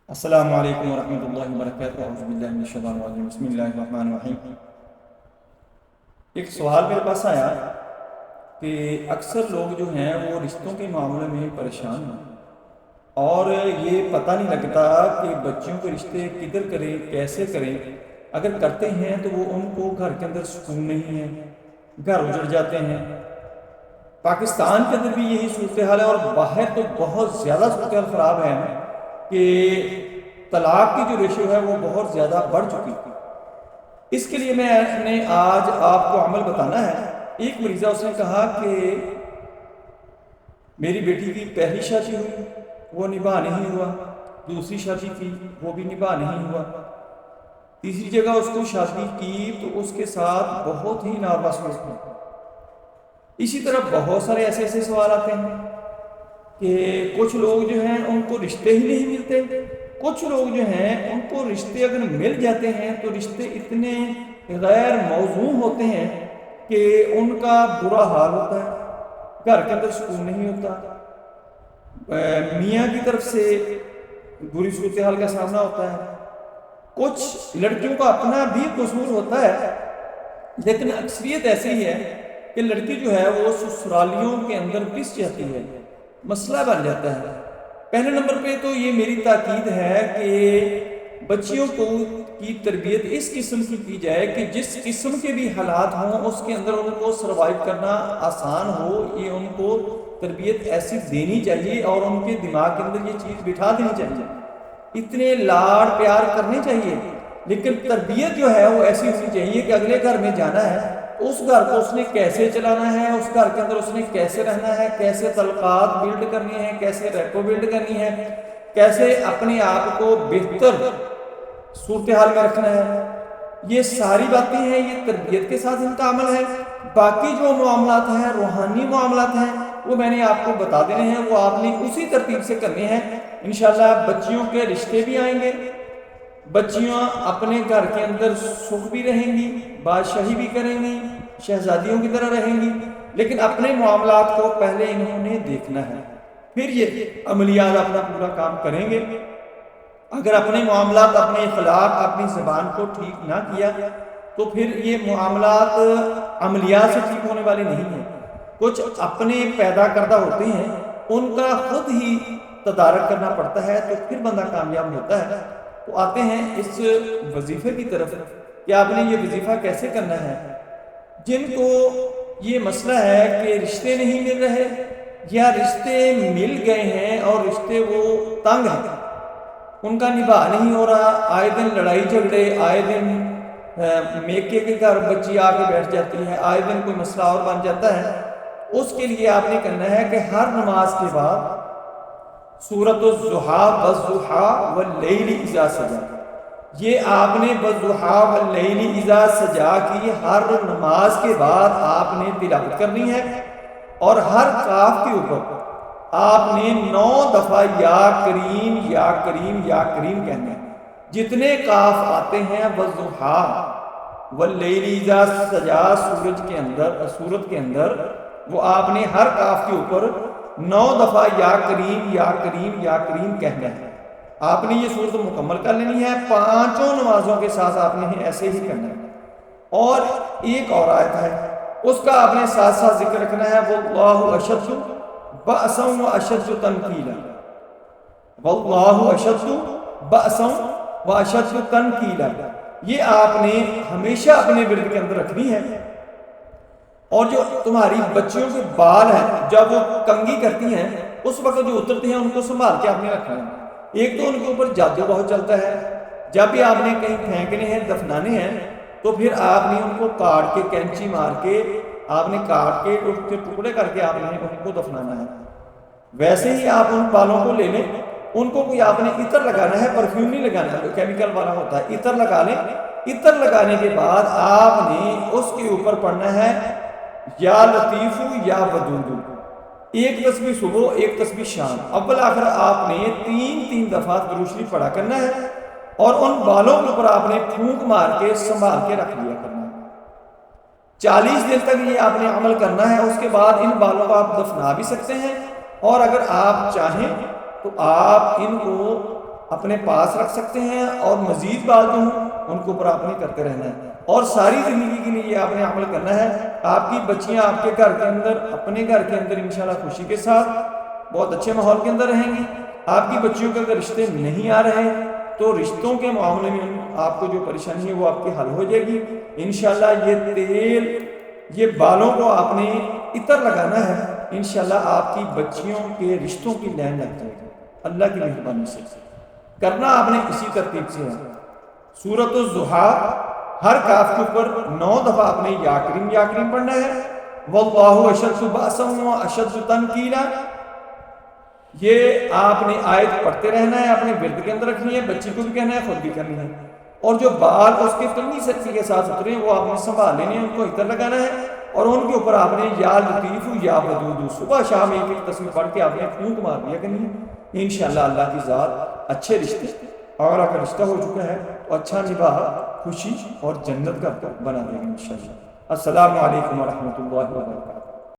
السلام علیکم ورحمۃ اللہ وبرکاتہ۔ اعوذ باللہ من الشیطان الرجیم، بسم اللہ الرحمن الرحیم۔ ایک سوال میرے پاس آیا کہ اکثر لوگ جو ہیں وہ رشتوں کے معاملے میں پریشان ہیں اور یہ پتہ نہیں لگتا کہ بچوں کے رشتے کدھر کریں، کیسے کریں۔ اگر کرتے ہیں تو وہ ان کو گھر کے اندر سکون نہیں ہے، گھر اجڑ جاتے ہیں۔ پاکستان کے اندر بھی یہی صورتحال ہے اور باہر تو بہت زیادہ صورتحال خراب ہے کہ طلاق کی جو ریشو ہے وہ بہت زیادہ بڑھ چکی تھی۔ اس کے لیے میں نے آج آپ کو عمل بتانا ہے۔ ایک مریضہ اس نے کہا کہ میری بیٹی کی پہلی شادی ہوئی، وہ نباہ نہیں ہوا، دوسری شادی کی، وہ بھی نباہ نہیں ہوا، تیسری جگہ اس کو شادی کی تو اس کے ساتھ بہت ہی ناروا سلوک ہوا۔ اسی طرح بہت سارے ایسے سوال آتے ہیں کہ کچھ لوگ جو ہیں ان کو رشتے ہی نہیں ملتے، کچھ لوگ جو ہیں ان کو رشتے اگر مل جاتے ہیں تو رشتے اتنے غیر موزوں ہوتے ہیں کہ ان کا برا حال ہوتا ہے، گھر کے اندر سکون نہیں ہوتا، میاں کی طرف سے بری صورتحال کا سامنا ہوتا ہے۔ کچھ لڑکیوں کا اپنا بھی قصور ہوتا ہے، لیکن اکثریت ایسی ہی ہے کہ لڑکی جو ہے وہ سسرالیوں کے اندر پس جاتی ہے، مسئلہ بن جاتا ہے۔ پہلے نمبر پہ تو یہ میری تاکید ہے کہ بچیوں کی تربیت اس قسم کی جائے کہ جس قسم کے بھی حالات ہوں اس کے اندر ان کو سروائیو کرنا آسان ہو۔ یہ ان کو تربیت ایسی دینی چاہیے اور ان کے دماغ کے اندر یہ چیز بٹھا دینی چاہیے، اتنے لاڑ پیار کرنے چاہیے، لیکن تربیت جو ہے وہ ایسی ہونی چاہیے کہ اگلے گھر میں جانا ہے تو اس گھر کو اس نے کیسے چلانا ہے، اس گھر کے اندر اس نے کیسے رہنا ہے، کیسے تعلقات بلڈ کرنی ہے، کیسے ریپو بلڈ کرنی ہے، کیسے اپنے آپ کو بہتر صورتحال میں رکھنا ہے۔ یہ ساری باتیں ہیں، یہ تربیت کے ساتھ ان کا عمل ہے۔ باقی جو معاملات ہیں، روحانی معاملات ہیں، وہ میں نے آپ کو بتا دینے ہیں، وہ آپ نے اسی ترتیب سے کرنے ہیں۔ انشاءاللہ بچیوں کے رشتے بھی آئیں گے، بچیاں اپنے گھر کے اندر سکھ بھی رہیں گی، بادشاہی بھی کریں گی، شہزادیوں کی طرح رہیں گی، لیکن اپنے معاملات کو پہلے انہوں نے دیکھنا ہے، پھر یہ عملیات اپنا پورا کام کریں گے۔ اگر اپنے معاملات، اپنے اخلاق، اپنی زبان کو ٹھیک نہ کیا تو پھر یہ معاملات عملیات سے ٹھیک ہونے والے نہیں ہیں۔ کچھ اپنے پیدا کردہ ہوتے ہیں، ان کا خود ہی تدارک کرنا پڑتا ہے تو پھر بندہ کامیاب ہوتا ہے۔ تو آتے ہیں اس وظیفے کی طرف کہ آپ نے یہ وظیفہ کیسے کرنا ہے۔ جن کو یہ مسئلہ ہے کہ رشتے نہیں مل رہے یا رشتے مل گئے ہیں اور رشتے وہ تنگ ہیں، ان کا نباہ نہیں ہو رہا، آئے دن لڑائی جھگڑے، آئے دن میکے کے گھر بچی آ کے بیٹھ جاتی ہے، آئے دن کوئی مسئلہ اور بن جاتا ہے، اس کے لیے آپ نے کرنا ہے کہ ہر نماز کے بعد سورۃ الضحیٰ والضحیٰ واللیل اذا سجا، یہ آپ نے والضحیٰ واللیل اذا سجا کی ہر نماز کے بعد آپ نے تلاوت کرنی ہے، اور ہر کاف کے اوپر آپ نے 9 دفعہ یا کریم یا کریم یا کریم کہنا ہے۔ جتنے کاف آتے ہیں والضحیٰ واللیل اذا سجا سورت کے اندر وہ آپ نے ہر کاف کے اوپر 9 دفعہ یا کریم یا کریم یا کریم کہنا ہے۔ آپ نے یہ صورت مکمل کر لینی ہے، 5 نمازوں کے ساتھ آپ نے ایسے ہی کرنا ہے۔ اور ایک اور آیت ہے، اس کا آپ نے ساتھ ساتھ ذکر رکھنا ہے، واللہ اشد بأسا واشد تنکیلا، واللہ اشد بأسا واشد تنکیلا، یہ آپ نے ہمیشہ اپنے ورد کے اندر رکھنی ہے۔ اور جو تمہاری بچیوں کے بال ہیں جب وہ کنگھی کرتی ہیں اس وقت جو اترتے ہیں ان کو سنبھال کے آپ نے رکھنا ہے۔ ایک تو ان کے اوپر جادو بہت چلتا ہے، جب بھی آپ نے کہیں پھینکنے ہیں، دفنانے ہیں، تو پھر آپ نے ان کو کاٹ کے، کینچی مار کے آپ نے کاٹ کے اس کے ٹکڑے کر کے آپ نے ان کو دفنانا ہے۔ ویسے ہی آپ ان بالوں کو لے لیں، ان کو کوئی آپ نے عطر لگانا ہے، پرفیوم نہیں لگانا ہے، کیمیکل والا ہوتا ہے، عطر لگا لیں۔ عطر لگانے کے بعد آپ نے اس کے اوپر پڑھنا ہے یا لطیف یا ودود، ایک تسبیح صبح، ایک تسبیح شام، اول آخر آپ نے 3 دفعہ درود شریف پڑھا کرنا ہے، اور ان بالوں کے اوپر آپ نے پھونک مار کے سنبھال کے رکھ لیا کرنا ہے۔ 40 دن تک یہ آپ نے عمل کرنا ہے۔ اس کے بعد ان بالوں کو آپ دفنا بھی سکتے ہیں، اور اگر آپ چاہیں تو آپ ان کو اپنے پاس رکھ سکتے ہیں، اور مزید بات جو ہوں ان کے اوپر آپ نے کرتے رہنا ہے، اور ساری زندگی کے لیے یہ آپ نے عمل کرنا ہے۔ آپ کی بچیاں آپ کے گھر کے اندر، اپنے گھر کے اندر انشاءاللہ خوشی کے ساتھ بہت اچھے ماحول کے اندر رہیں گی۔ آپ کی بچیوں کے اگر رشتے نہیں آ رہے تو رشتوں کے معاملے میں آپ کو جو پریشانی ہے وہ آپ کی حل ہو جائے گی انشاءاللہ۔ یہ تیل، یہ بالوں کو آپ نے عطر لگانا ہے، انشاءاللہ آپ کی بچیوں کے رشتوں کی لائن لگ جائے گی اللہ کی مہربانی سے۔ کرنا آپ نے اسی ترتیب سے ہے۔ سورۃ الضحیٰ ہر کاف کے اوپر 9 دفعہ آپ نے یا کریم پڑھنا ہے۔ واللہ اشد بأسا واشد تنکیلا، یہ آپ نے آیت پڑھتے رہنا ہے، اپنے ورد کے اندر رکھنی ہے، بچی کو بھی کہنا ہے، خود بھی کرنی ہے، اور جو بال اس کے تنگی سرکی کے ساتھ اترے ہیں وہ آپ نے سنبھال لینے ہیں، ان کو عطر لگانا ہے، اور ان کے اوپر آپ نے یا لطیف یا ودود صبح شام ایک تسبیح پڑھ کے آپ نے پھونک مار دیا کرنی ہے انشاءاللہ۔ اللہ کی ذات اچھے رشتے، اور اگر رشتہ ہو چکا ہے تو اچھا نباہ، خوشی اور جنت کا بنا دے گا انشاءاللہ۔ السلام علیکم ورحمۃ اللہ وبرکاتہ۔